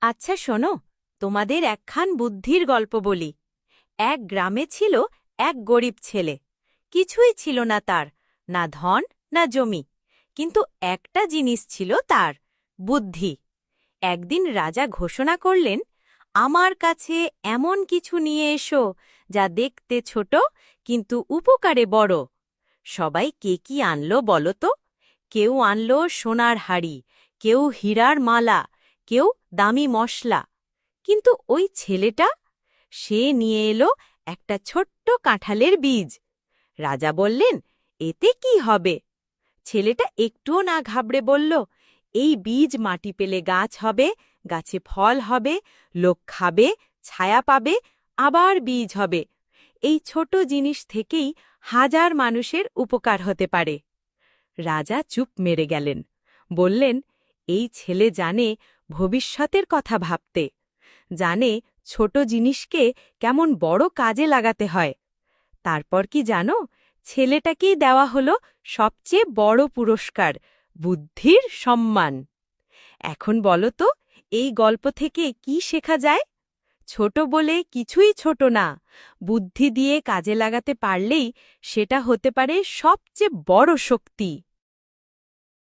আচ্ছা শোনো, তোমাদের একখান বুদ্ধির গল্প বলি। এক গ্রামে ছিল এক গরিব ছেলে। কিছুই ছিল না তার, না ধন না জমি, কিন্তু একটা জিনিস ছিল তার, বুদ্ধি। একদিন রাজা ঘোষণা করলেন, আমার কাছে এমন কিছু নিয়ে এসো যা দেখতে ছোট কিন্তু উপকারে বড়। সবাই কে কি আনলো বলো তো? কেউ আনলো সোনার হাড়ি, কেউ হীরার মালা, কেউ দামি মশলা। কিন্তু ওই ছেলেটা, সে নিয়ে এলো একটা ছোট্ট কাঁঠালের বীজ। রাজা বললেন, এতে কি হবে? ছেলেটা একটুও না ঘাবড়ে বলল, এই বীজ মাটি পেলে গাছ হবে, গাছে ফল হবে, লোক খাবে, ছায়া পাবে, আবার বীজ হবে। এই ছোট জিনিস থেকেই হাজার মানুষের উপকার হতে পারে। রাজা চুপ মেরে গেলেন, বললেন, এই ছেলে জানে ভবিষ্যতের কথা ভাবতে, জানে ছোট জিনিসকে কেমন বড় কাজে লাগাতে হয়। তারপর কি জানো, ছেলেটাকেই দেওয়া হলো সবচেয়ে বড় পুরস্কার, বুদ্ধির সম্মান। এখন বলো তো, এই গল্প থেকে কি শেখা যায়? ছোট বলে কিছুই ছোট না, বুদ্ধি দিয়ে কাজে লাগাতে পারলেই সেটা হতে পারে সবচেয়ে বড় শক্তি।